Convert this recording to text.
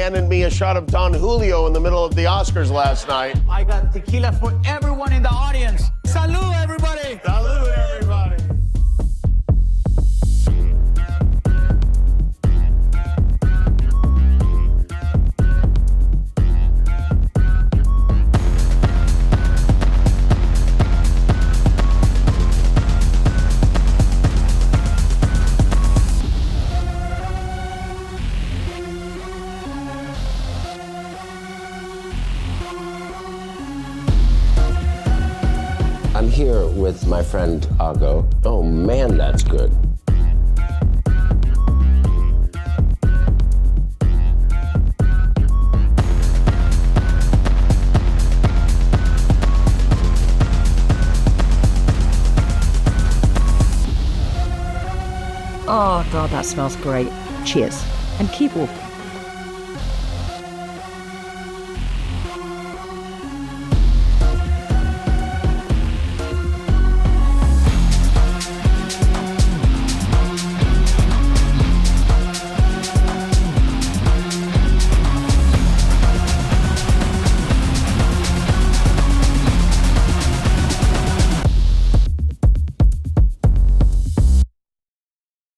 handed me a shot of Don Julio in the middle of the Oscars last night. I got tequila for everyone in the audience. Salud, everybody. Salud, everybody. I'm here with my friend Ago. Oh man, that's good. Oh God, that smells great. Cheers, and keep walking.